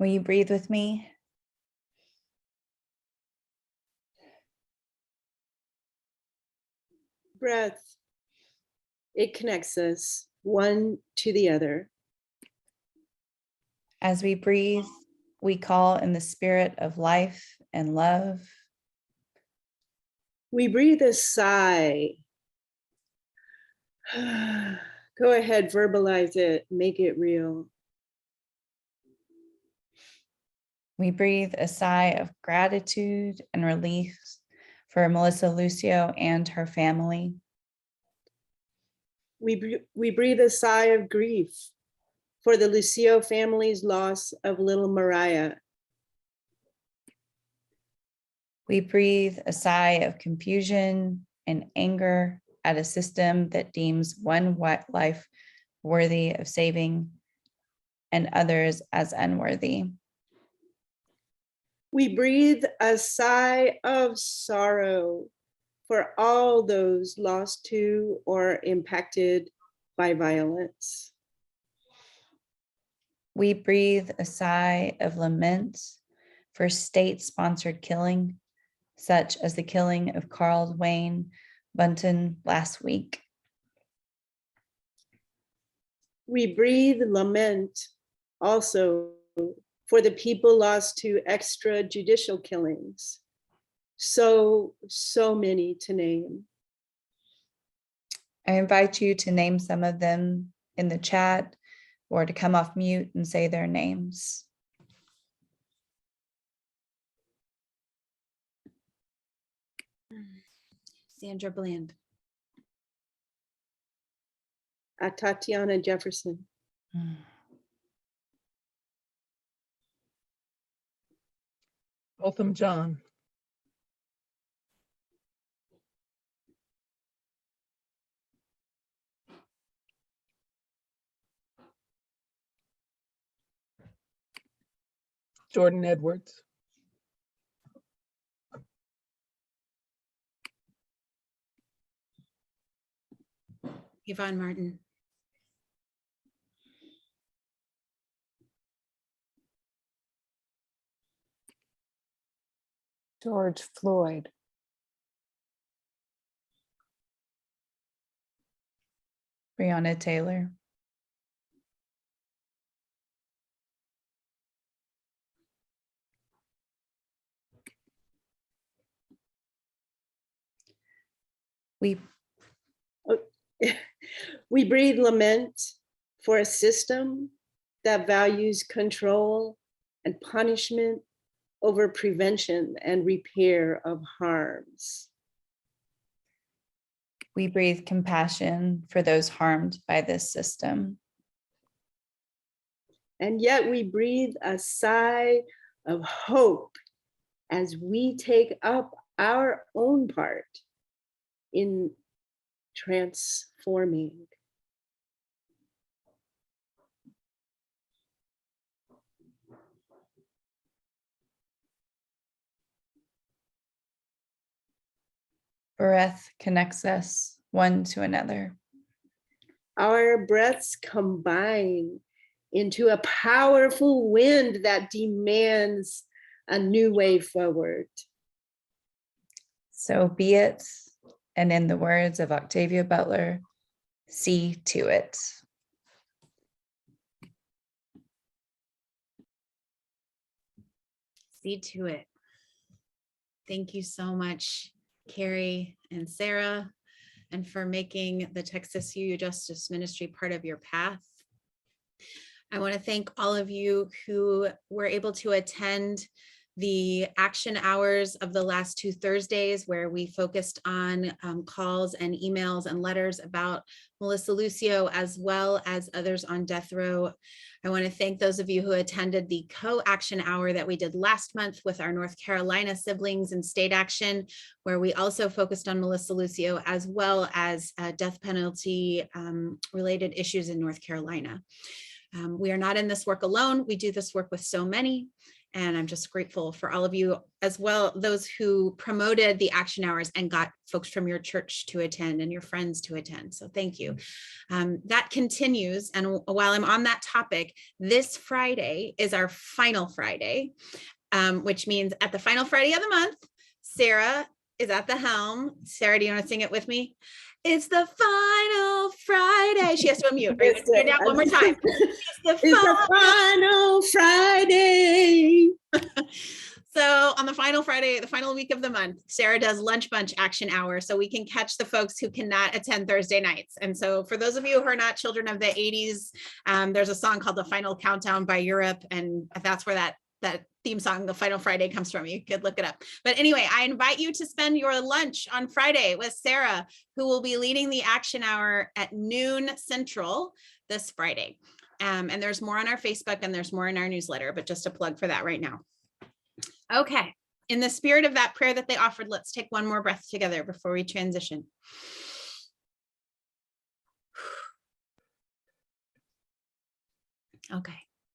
Will you breathe with me? Breath, it connects us one to the other. As we breathe, we call in the spirit of life and love. We breathe a sigh. Go ahead, verbalize it, make it real. We breathe a sigh of gratitude and relief for Melissa Lucio and her family. We breathe a sigh of grief for the Lucio family's loss of little Mariah. We breathe a sigh of confusion and anger at a system that deems one life worthy of saving and others as unworthy. We breathe a sigh of sorrow for all those lost to or impacted by violence. We breathe a sigh of lament for state-sponsored killing, such as the killing of Carl Wayne Bunton last week. We breathe lament also for the people lost to extrajudicial killings. So many to name. I invite you to name some of them in the chat or to come off mute and say their names. Sandra Bland. Tatiana Jefferson. Botham John. Jordan Edwards. Yvonne Martin. George Floyd. Breonna Taylor. We breathe lament for a system that values control and punishment over prevention and repair of harms. We breathe compassion for those harmed by this system. And yet we breathe a sigh of hope as we take up our own part in transforming. Breath connects us one to another. Our breaths combine into a powerful wind that demands a new way forward. So be it, and in the words of Octavia Butler, see to it. See to it. Thank you so much, Carrie and Sarah, and for making the Texas UU Justice Ministry part of your path. I want to thank all of you who were able to attend the action hours of the last 2 Thursdays, where we focused on calls and emails and letters about Melissa Lucio, as well as others on death row. I want to thank those of you who attended the co-action hour that we did last month with our North Carolina siblings in state action, where we also focused on Melissa Lucio, as well as death penalty related issues in North Carolina. We are not in this work alone. We do this work with so many. And I'm just grateful for all of you as well, those who promoted the action hours and got folks from your church to attend and your friends to attend. So thank you. That continues. And while I'm on that topic, this Friday is our final Friday, which means at the final Friday of the month, Sarah is at the helm. Sarah, do you want to sing it with me? It's the final Friday. She has to unmute. Are you going to do it now? One more time. It's the final Friday. So on the final Friday, the final week of the month, Sarah does lunch bunch action hour so we can catch the folks who cannot attend Thursday nights. And so for those of you who are not children of the 80s, there's a song called The Final Countdown by Europe. And that's where that theme song, The Final Friday, comes from. You could look it up. But anyway, I invite you to spend your lunch on Friday with Sarah, who will be leading the action hour at noon Central this Friday. And there's more on our Facebook and there's more in our newsletter, but just a plug for that right now. Okay, in the spirit of that prayer that they offered, let's take one more breath together before we transition. Okay.